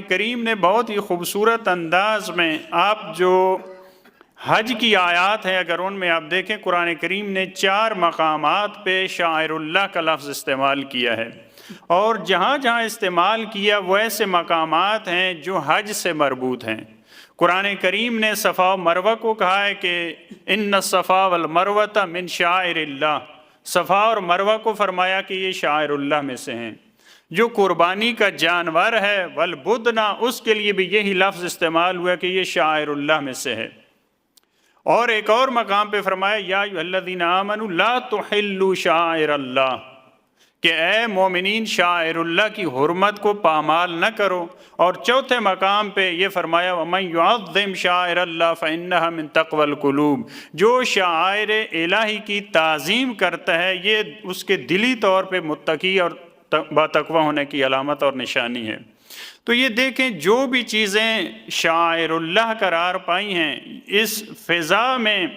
کریم نے بہت ہی خوبصورت انداز میں آپ جو حج کی آیات ہیں اگر ان میں آپ دیکھیں، قرآن کریم نے 4 مقامات پہ شاعر اللہ کا لفظ استعمال کیا ہے، اور جہاں جہاں استعمال کیا وہ ایسے مقامات ہیں جو حج سے مربوط ہیں۔ قرآن کریم نے صفا و مروہ کو کہا ہے کہ ان الصفا والمروۃ من شعائر اللہ، صفا اور مروہ کو فرمایا کہ یہ شاعر اللہ میں سے ہیں۔ جو قربانی کا جانور ہے والبدن، اس کے لیے بھی یہی لفظ استعمال ہوا کہ یہ شاعر اللہ میں سے ہے۔ اور ایک اور مقام پہ فرمایا یا ایھا الذین آمنوا لا تحلوا شعائر اللہ، کہ اے مومنین شاعر اللہ کی حرمت کو پامال نہ کرو۔ اور چوتھے مقام پہ یہ فرمایا وَمَن يُعَظِّمْ شَعَائِرَ اللَّهِ فَإِنَّهَا مِن تَقْوَى الْقُلُوبِ، جو شعائر الہی کی تعظیم کرتا ہے یہ اس کے دلی طور پہ متقی اور باتقوی ہونے کی علامت اور نشانی ہے۔ تو یہ دیکھیں جو بھی چیزیں شاعر اللہ قرار پائی ہیں اس فضا میں،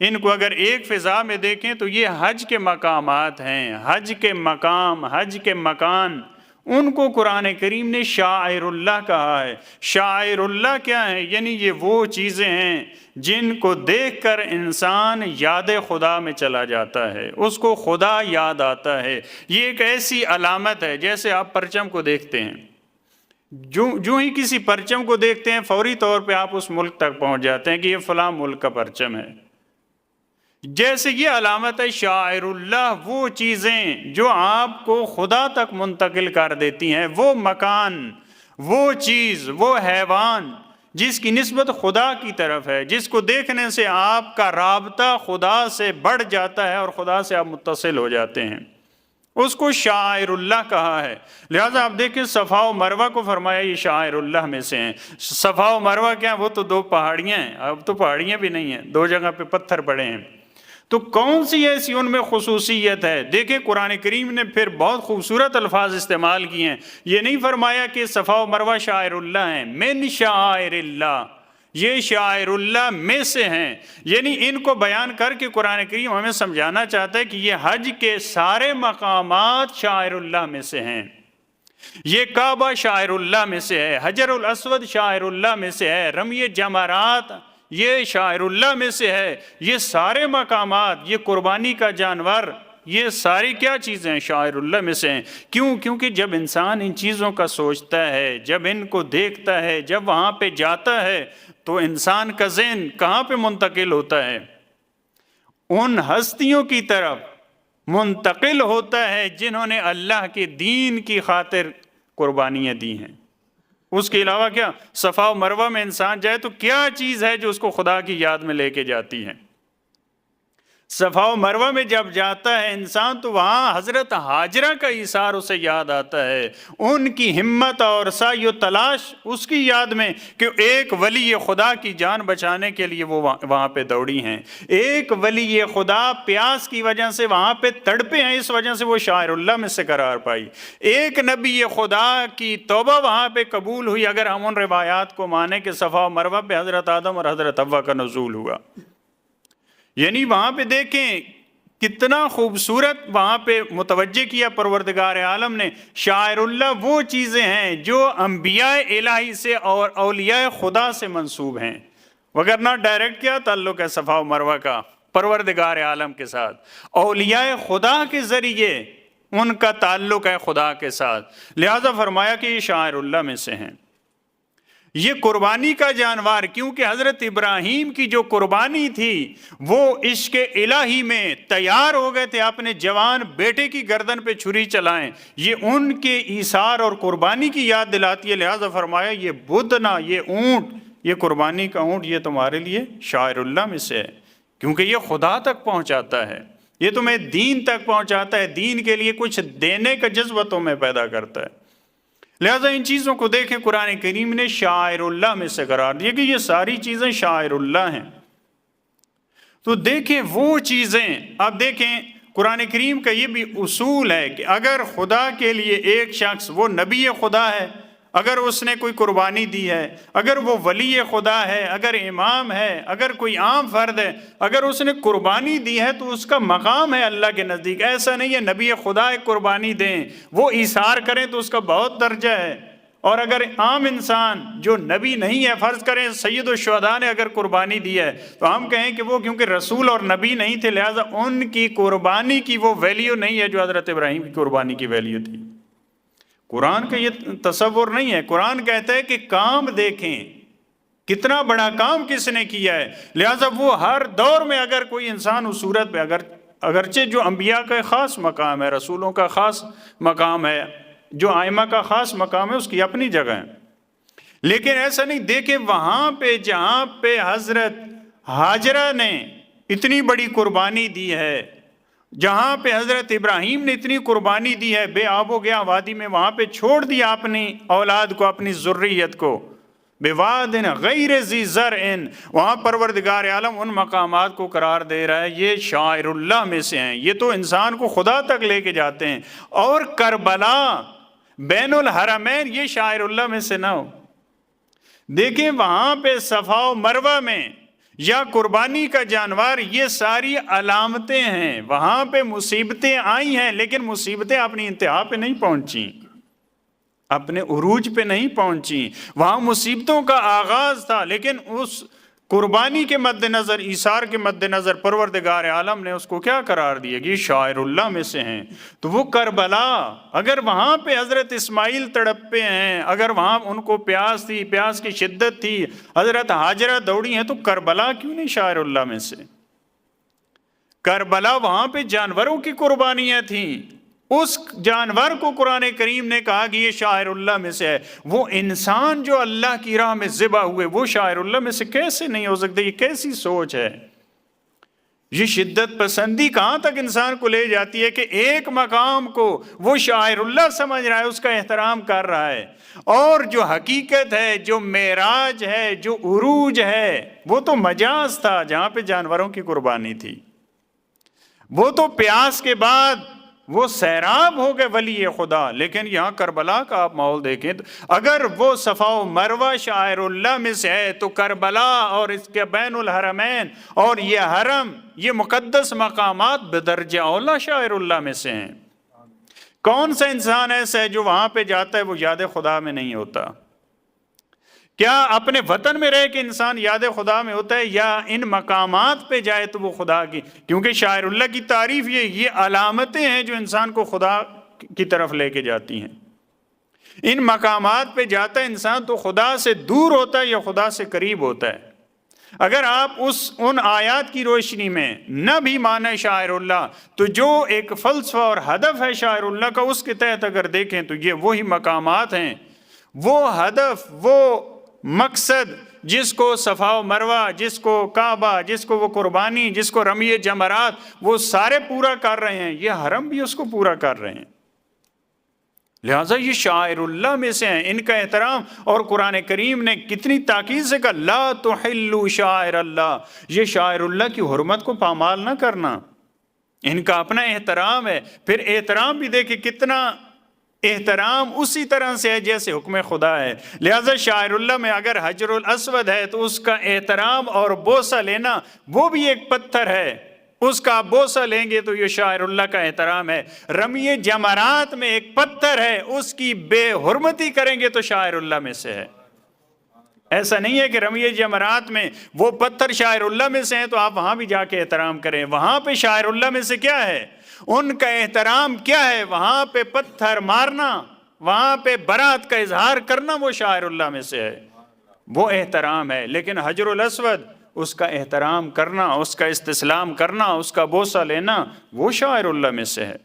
ان کو اگر ایک فضا میں دیکھیں تو یہ حج کے مقامات ہیں، حج کے مقام، حج کے مکان، ان کو قرآن کریم نے شاعر اللہ کہا ہے۔ شاعر اللہ کیا ہے؟ یعنی یہ وہ چیزیں ہیں جن کو دیکھ کر انسان یاد خدا میں چلا جاتا ہے، اس کو خدا یاد آتا ہے۔ یہ ایک ایسی علامت ہے جیسے آپ پرچم کو دیکھتے ہیں، جو ہی کسی پرچم کو دیکھتے ہیں فوری طور پہ آپ اس ملک تک پہنچ جاتے ہیں کہ یہ فلاں ملک کا پرچم ہے۔ جیسے یہ علامت ہے شاعر اللہ، وہ چیزیں جو آپ کو خدا تک منتقل کر دیتی ہیں، وہ مکان، وہ چیز، وہ حیوان جس کی نسبت خدا کی طرف ہے، جس کو دیکھنے سے آپ کا رابطہ خدا سے بڑھ جاتا ہے اور خدا سے آپ متصل ہو جاتے ہیں، اس کو شاعر اللہ کہا ہے۔ لہٰذا آپ دیکھیں صفا و مروہ کو فرمایا یہ شاعر اللہ میں سے ہیں۔ صفا و مروہ کیا ہیں؟ وہ تو 2 پہاڑیاں ہیں، اب تو پہاڑیاں بھی نہیں ہیں، 2 جگہ پہ پتھر پڑے ہیں۔ تو کون سی ایسی ان میں خصوصیت ہے؟ دیکھیں قرآن کریم نے پھر بہت خوبصورت الفاظ استعمال کیے ہیں۔ یہ نہیں فرمایا کہ صفا و مروہ شاعر اللہ ہیں، من شعائر اللہ، یہ شاعر اللہ میں سے ہیں۔ یعنی ان کو بیان کر کے قرآن کریم ہمیں سمجھانا چاہتا ہے کہ یہ حج کے سارے مقامات شاعر اللہ میں سے ہیں۔ یہ کعبہ شاعر اللہ میں سے ہے، حجر الاسود شاعر اللہ میں سے ہے، رمی جمرات یہ شاعر اللہ میں سے ہے۔ یہ سارے مقامات، یہ قربانی کا جانور، یہ ساری کیا چیزیں ہیں؟ شاعر اللہ میں سے ہیں۔ کیوں؟ کیونکہ جب انسان ان چیزوں کا سوچتا ہے، جب ان کو دیکھتا ہے، جب وہاں پہ جاتا ہے تو انسان کا ذہن کہاں پہ منتقل ہوتا ہے؟ ان ہستیوں کی طرف منتقل ہوتا ہے جنہوں نے اللہ کے دین کی خاطر قربانیاں دی ہیں۔ اس کے علاوہ کیا صفا و مروہ میں انسان جائے تو کیا چیز ہے جو اس کو خدا کی یاد میں لے کے جاتی ہے؟ صفا و مروہ میں جب جاتا ہے انسان تو وہاں حضرت ہاجرہ کا ایثار اسے یاد آتا ہے، ان کی ہمت اور سعی و تلاش اس کی یاد میں کہ ایک ولی خدا کی جان بچانے کے لیے وہ وہاں پہ دوڑی ہیں، ایک ولی خدا پیاس کی وجہ سے وہاں پہ تڑپے ہیں، اس وجہ سے وہ شاعر اللہ میں سے قرار پائی، ایک نبی خدا کی توبہ وہاں پہ قبول ہوئی اگر ہم ان روایات کو مانیں کہ صفا و مروہ پہ حضرت آدم اور حضرت حوا کا نزول ہوا۔ یعنی وہاں پہ دیکھیں کتنا خوبصورت وہاں پہ متوجہ کیا پروردگار عالم نے۔ شاعر اللہ وہ چیزیں ہیں جو انبیاء الہی سے اور اولیاء خدا سے منسوب ہیں، وگرنہ ڈائریکٹ کیا تعلق ہے صفا و مروہ کا پروردگار عالم کے ساتھ؟ اولیاء خدا کے ذریعے ان کا تعلق ہے خدا کے ساتھ، لہذا فرمایا کہ یہ شاعر اللہ میں سے ہیں۔ یہ قربانی کا جانور، کیونکہ حضرت ابراہیم کی جو قربانی تھی وہ عشق الہی میں تیار ہو گئے تھے اپنے جوان بیٹے کی گردن پہ چھری چلائیں، یہ ان کے ایثار اور قربانی کی یاد دلاتی ہے، لہذا فرمایا یہ بدنا، یہ اونٹ، یہ قربانی کا اونٹ یہ تمہارے لیے شاعر اللہ میں سے ہے، کیونکہ یہ خدا تک پہنچاتا ہے، یہ تمہیں دین تک پہنچاتا ہے، دین کے لیے کچھ دینے کا جذبہ تمہیں پیدا کرتا ہے۔ لہٰذا ان چیزوں کو دیکھیں قرآن کریم نے شاعر اللہ میں سے قرار دیا کہ یہ ساری چیزیں شاعر اللہ ہیں۔ تو دیکھیں وہ چیزیں، اب دیکھیں قرآن کریم کا یہ بھی اصول ہے کہ اگر خدا کے لیے ایک شخص وہ نبی خدا ہے، اگر اس نے کوئی قربانی دی ہے، اگر وہ ولی خدا ہے، اگر امام ہے، اگر کوئی عام فرد ہے، اگر اس نے قربانی دی ہے تو اس کا مقام ہے اللہ کے نزدیک۔ ایسا نہیں ہے نبی خدا ایک قربانی دیں، وہ ایثار کریں تو اس کا بہت درجہ ہے، اور اگر عام انسان جو نبی نہیں ہے، فرض کریں سید الشہداء نے اگر قربانی دی ہے، تو ہم کہیں کہ وہ کیونکہ رسول اور نبی نہیں تھے لہٰذا ان کی قربانی کی وہ ویلیو نہیں ہے جو حضرت ابراہیم کی قربانی کی ویلیو تھی۔ قرآن کا یہ تصور نہیں ہے۔ قرآن کہتا ہے کہ کام دیکھیں کتنا بڑا کام کس نے کیا ہے، لہٰذا وہ ہر دور میں اگر کوئی انسان اس صورت پہ اگرچہ جو انبیاء کا خاص مقام ہے، رسولوں کا خاص مقام ہے، جو ائمہ کا خاص مقام ہے، اس کی اپنی جگہ ہے، لیکن ایسا نہیں۔ دیکھیں وہاں پہ جہاں پہ حضرت ہاجرہ نے اتنی بڑی قربانی دی ہے، جہاں پہ حضرت ابراہیم نے اتنی قربانی دی ہے، بے آب و گیا وادی میں وہاں پہ چھوڑ دیا اپنی اولاد کو، اپنی ذریت کو، بواد غیر ذی زرع، وہاں پروردگار عالم ان مقامات کو قرار دے رہا ہے یہ شاعر اللہ میں سے ہیں، یہ تو انسان کو خدا تک لے کے جاتے ہیں۔ اور کربلا بین الحرمین یہ شاعر اللہ میں سے نہ ہو۔ دیکھیں وہاں پہ صفا و مروہ میں یا قربانی کا جانور، یہ ساری علامتیں ہیں۔ وہاں پہ مصیبتیں آئی ہیں لیکن مصیبتیں اپنی انتہا پہ نہیں پہنچیں، اپنے عروج پہ نہیں پہنچیں۔ وہاں مصیبتوں کا آغاز تھا لیکن اس قربانی کے مد نظر، ایثار کے مد نظر پروردگار عالم نے اس کو کیا قرار دیا کہ یہ شاعر اللہ میں سے ہیں۔ تو وہ کربلا، اگر وہاں پہ حضرت اسماعیل تڑپے ہیں، اگر وہاں ان کو پیاس تھی، پیاس کی شدت تھی، حضرت ہاجرہ دوڑی ہیں، تو کربلا کیوں نہیں شاعر اللہ میں سے؟ کربلا وہاں پہ جانوروں کی قربانیاں تھیں، اس جانور کو قرآن کریم نے کہا کہ یہ شاعر اللہ میں سے ہے۔ وہ انسان جو اللہ کی راہ میں ذبح ہوئے وہ شاعر اللہ میں سے کیسے نہیں ہو سکتے؟ یہ کیسی سوچ ہے؟ یہ شدت پسندی کہاں تک انسان کو لے جاتی ہے کہ ایک مقام کو وہ شاعر اللہ سمجھ رہا ہے، اس کا احترام کر رہا ہے، اور جو حقیقت ہے، جو معراج ہے، جو عروج ہے، وہ تو مجاز تھا جہاں پہ جانوروں کی قربانی تھی۔ وہ تو پیاس کے بعد وہ سیراب ہو گئے ولی خدا، لیکن یہاں کربلا کا آپ ماحول دیکھیں تو اگر وہ صفا و مروہ شاعر اللہ میں سے ہے تو کربلا اور اس کے بین الحرمین اور یہ حرم، یہ مقدس مقامات بدرجہ اولا شاعر اللہ میں سے ہیں۔ کون سا انسان ایسا ہے جو وہاں پہ جاتا ہے وہ یاد خدا میں نہیں ہوتا؟ کیا اپنے وطن میں رہ کے انسان یاد خدا میں ہوتا ہے، یا ان مقامات پہ جائے تو وہ خدا کی؟ کیونکہ شاعر اللہ کی تعریف یہ علامتیں ہیں جو انسان کو خدا کی طرف لے کے جاتی ہیں۔ ان مقامات پہ جاتا ہے انسان تو خدا سے دور ہوتا ہے یا خدا سے قریب ہوتا ہے۔ اگر آپ ان آیات کی روشنی میں نہ بھی مانے شاعر اللہ، تو جو ایک فلسفہ اور ہدف ہے شاعر اللہ کا، اس کے تحت اگر دیکھیں تو یہ وہی مقامات ہیں، وہ ہدف، وہ مقصد جس کو صفا و مروہ، جس کو کعبہ، جس کو وہ قربانی، جس کو رمی جمرات، وہ سارے پورا کر رہے ہیں، یہ حرم بھی اس کو پورا کر رہے ہیں۔ لہٰذا یہ شاعر اللہ میں سے ہیں، ان کا احترام، اور قرآن کریم نے کتنی تاکید سے کہا لا تحلوا شاعر اللہ، یہ شاعر اللہ کی حرمت کو پامال نہ کرنا، ان کا اپنا احترام ہے۔ پھر احترام بھی دیکھیں کتنا احترام اسی طرح سے ہے جیسے حکم خدا ہے۔ لہٰذا شاعر اللہ میں اگر حجر الاسود ہے تو اس کا احترام اور بوسہ لینا، وہ بھی ایک پتھر ہے، اس کا بوسہ لیں گے تو یہ شاعر اللہ کا احترام ہے۔ رمی جمرات میں ایک پتھر ہے، اس کی بے حرمتی کریں گے تو شاعر اللہ میں سے ہے۔ ایسا نہیں ہے کہ رمی جمرات میں وہ پتھر شاعر اللہ میں سے ہیں تو آپ وہاں بھی جا کے احترام کریں۔ وہاں پہ شاعر اللہ میں سے کیا ہے؟ ان کا احترام کیا ہے؟ وہاں پہ پتھر مارنا، وہاں پہ برات کا اظہار کرنا، وہ شاعر اللہ میں سے ہے، وہ احترام ہے۔ لیکن حجر الاسود، اس کا احترام کرنا، اس کا استسلام کرنا، اس کا بوسہ لینا، وہ شاعر اللہ میں سے ہے۔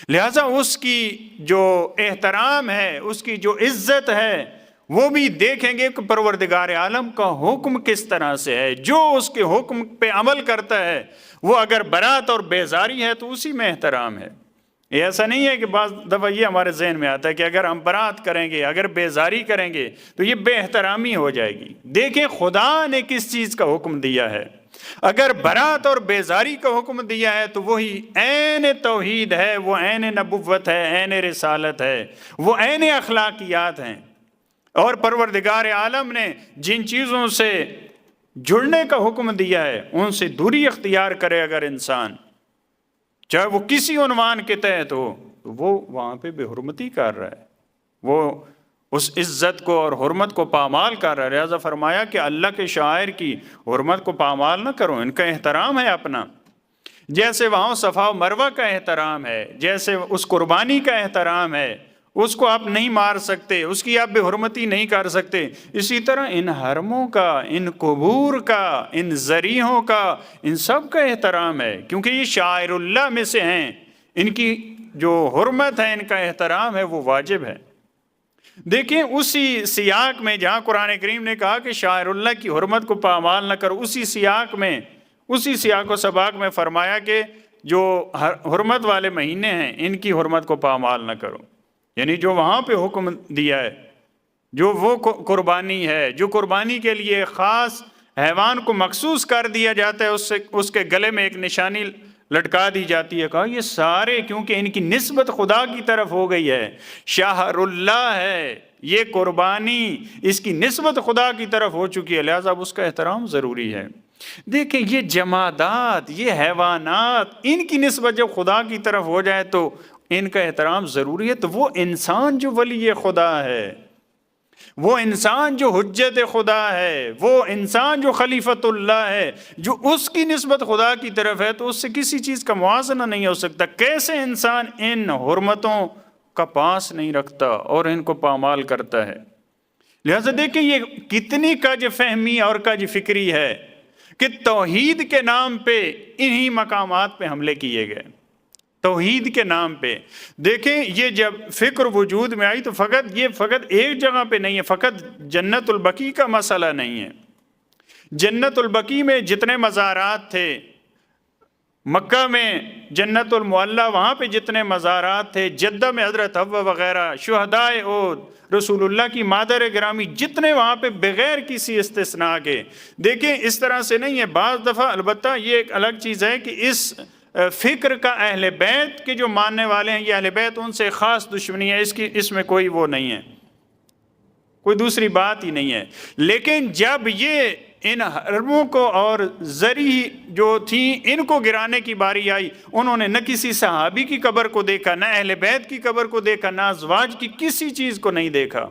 لہٰذا اس کی جو احترام ہے، اس کی جو عزت ہے، وہ بھی دیکھیں گے کہ پروردگار عالم کا حکم کس طرح سے ہے۔ جو اس کے حکم پہ عمل کرتا ہے وہ اگر برات اور بیزاری ہے تو اسی میں احترام ہے۔ یہ ایسا نہیں ہے کہ بعض دفعہ یہ ہمارے ذہن میں آتا ہے کہ اگر ہم برات کریں گے، اگر بیزاری کریں گے تو یہ بے احترامی ہو جائے گی۔ دیکھیں خدا نے کس چیز کا حکم دیا ہے۔ اگر برات اور بیزاری کا حکم دیا ہے تو وہی عین توحید ہے، وہ عین نبوت ہے، عین رسالت ہے، وہ عین اخلاقیات ہیں۔ اور پروردگار عالم نے جن چیزوں سے جڑنے کا حکم دیا ہے ان سے دوری اختیار کرے اگر انسان، چاہے وہ کسی عنوان کے تحت ہو، تو وہ وہاں پہ بے حرمتی کر رہا ہے، وہ اس عزت کو اور حرمت کو پامال کر رہا ہے۔ لہٰذا فرمایا کہ اللہ کے شاعر کی حرمت کو پامال نہ کرو، ان کا احترام ہے اپنا، جیسے وہاں صفا و مروہ کا احترام ہے، جیسے اس قربانی کا احترام ہے، اس کو آپ نہیں مار سکتے، اس کی آپ بے حرمتی نہیں کر سکتے، اسی طرح ان حرموں کا، ان قبور کا، ان ذریحوں کا، ان سب کا احترام ہے، کیونکہ یہ شاعر اللہ میں سے ہیں، ان کی جو حرمت ہے، ان کا احترام ہے، وہ واجب ہے۔ دیکھیں اسی سیاق میں جہاں قرآن کریم نے کہا کہ شاعر اللہ کی حرمت کو پامال نہ کرو، اسی سیاق و سباق میں فرمایا کہ جو حرمت والے مہینے ہیں ان کی حرمت کو پامال نہ کرو، یعنی جو وہاں پہ حکم دیا ہے، جو وہ قربانی ہے، جو قربانی کے لیے خاص حیوان کو مخصوص کر دیا جاتا ہے، اس کے گلے میں ایک نشانی لٹکا دی جاتی ہے، کہا یہ سارے کیونکہ ان کی نسبت خدا کی طرف ہو گئی ہے، شہر اللہ ہے یہ قربانی، اس کی نسبت خدا کی طرف ہو چکی ہے، لہذا اس کا احترام ضروری ہے۔ دیکھیں یہ جمادات، یہ حیوانات، ان کی نسبت جب خدا کی طرف ہو جائے تو ان کا احترام ضروری ہے۔ تو وہ انسان جو ولی خدا ہے، وہ انسان جو حجت خدا ہے، وہ انسان جو خلیفت اللہ ہے، جو اس کی نسبت خدا کی طرف ہے، تو اس سے کسی چیز کا موازنہ نہیں ہو سکتا۔ کیسے انسان ان حرمتوں کا پاس نہیں رکھتا اور ان کو پامال کرتا ہے؟ لہذا دیکھیں یہ کتنی کج فہمی اور کج فکری ہے کہ توحید کے نام پہ انہی مقامات پہ حملے کیے گئے، توحید کے نام پہ۔ دیکھیں یہ جب فکر وجود میں آئی تو فقط ایک جگہ پہ نہیں ہے، فقط جنت البقیع کا مسئلہ نہیں ہے۔ جنت البقیع میں جتنے مزارات تھے، مکہ میں جنت المعلی وہاں پہ جتنے مزارات تھے، جدہ میں حضرت حوا وغیرہ، شہدائے احد، رسول اللہ کی مادر گرامی، جتنے وہاں پہ بغیر کسی استثناء کے۔ دیکھیں اس طرح سے نہیں ہے، بعض دفعہ البتہ یہ ایک الگ چیز ہے کہ اس فکر کا اہل بیت کے جو ماننے والے ہیں، یہ اہل بیت ان سے خاص دشمنی ہے، اس میں کوئی وہ نہیں ہے، کوئی دوسری بات ہی نہیں ہے۔ لیکن جب یہ ان حرموں کو اور ذریح جو تھیں ان کو گرانے کی باری آئی، انہوں نے نہ کسی صحابی کی قبر کو دیکھا، نہ اہل بیت کی قبر کو دیکھا، نہ ازواج کی کسی چیز کو نہیں دیکھا،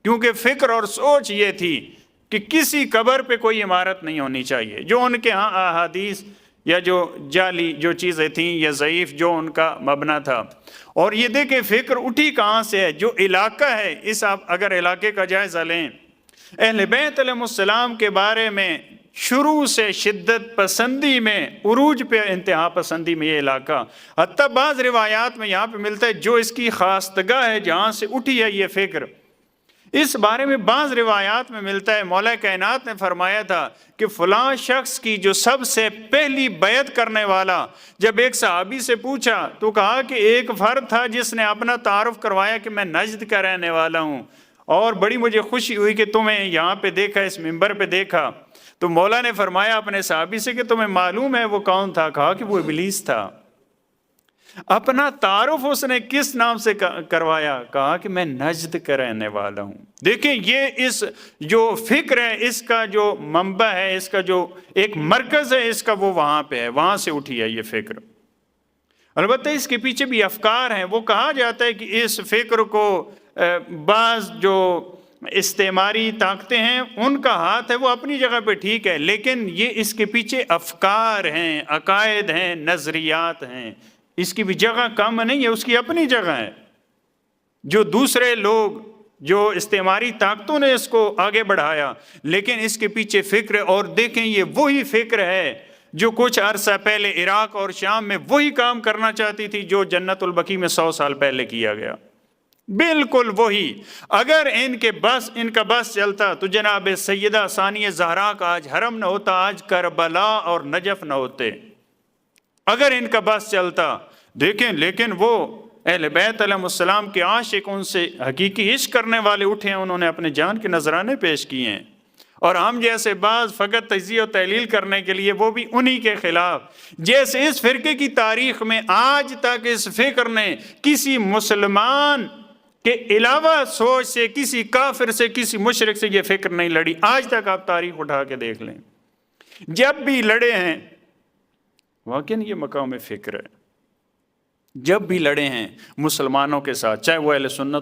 کیونکہ فکر اور سوچ یہ تھی کہ کسی قبر پہ کوئی عمارت نہیں ہونی چاہیے۔ جو ان کے ہاں احادیث یا جو جعلی جو چیزیں تھیں یا ضعیف جو ان کا مبنی تھا۔ اور یہ دیکھیں فکر اٹھی کہاں سے ہے، جو علاقہ ہے، اس آپ اگر علاقے کا جائزہ لیں، اہل بیت علیہ السلام کے بارے میں شروع سے شدت پسندی میں، عروج پہ انتہا پسندی میں یہ علاقہ، حتیٰ بعض روایات میں یہاں پہ ملتا ہے جو اس کی خاستگاہ ہے، جہاں سے اٹھی ہے یہ فکر، اس بارے میں بعض روایات میں ملتا ہے مولا کائنات نے فرمایا تھا کہ فلاں شخص کی جو سب سے پہلی بیعت کرنے والا، جب ایک صحابی سے پوچھا تو کہا کہ ایک فرد تھا جس نے اپنا تعارف کروایا کہ میں نجد کا رہنے والا ہوں، اور بڑی مجھے خوشی ہوئی کہ تمہیں یہاں پہ دیکھا، اس منبر پہ دیکھا۔ تو مولا نے فرمایا اپنے صحابی سے کہ تمہیں معلوم ہے وہ کون تھا؟ کہا کہ وہ ابلیس تھا۔ اپنا تعارف اس نے کس نام سے کروایا؟ کہا کہ میں نجد کا رہنے والا ہوں۔ دیکھیں یہ اس جو فکر ہے، اس کا جو منبع ہے، اس کا جو ایک مرکز ہے، اس کا وہ وہاں پہ ہے، وہاں سے اٹھی ہے یہ فکر۔ البتہ اس کے پیچھے بھی افکار ہیں۔ وہ کہا جاتا ہے کہ اس فکر کو بعض جو استعماری طاقتیں ہیں ان کا ہاتھ ہے، وہ اپنی جگہ پہ ٹھیک ہے، لیکن یہ اس کے پیچھے افکار ہیں، عقائد ہیں، نظریات ہیں، اس کی بھی جگہ کم نہیں ہے، اس کی اپنی جگہ ہے۔ جو دوسرے لوگ، جو استعماری طاقتوں نے اس کو آگے بڑھایا، لیکن اس کے پیچھے فکر ہے۔ اور دیکھیں یہ وہی فکر ہے جو کچھ عرصہ پہلے عراق اور شام میں وہی کام کرنا چاہتی تھی جو جنت البقیع میں 100 سال پہلے کیا گیا، بالکل وہی۔ اگر ان کا بس چلتا تو جناب سیدہ ثانیہ زہرا کا آج حرم نہ ہوتا، آج کربلا اور نجف نہ ہوتے، اگر ان کا بس چلتا۔ دیکھیں لیکن وہ اہل بیت علیہ السلام کے عاشق، ان سے حقیقی عشق کرنے والے اٹھے ہیں، انہوں نے اپنے جان کے نذرانے پیش کیے ہیں، اور ہم جیسے بعض فقط تجزیہ و تحلیل کرنے کے لیے، وہ بھی انہی کے خلاف۔ جیسے اس فرقے کی تاریخ میں آج تک اس فکر نے کسی مسلمان کے علاوہ سوچ سے، کسی کافر سے، کسی مشرک سے یہ فکر نہیں لڑی، آج تک آپ تاریخ اٹھا کے دیکھ لیں، جب بھی لڑے ہیں واقعاً یہ مقام فکر ہے، جب بھی لڑے ہیں مسلمانوں کے ساتھ، چاہے وہ اہل سنت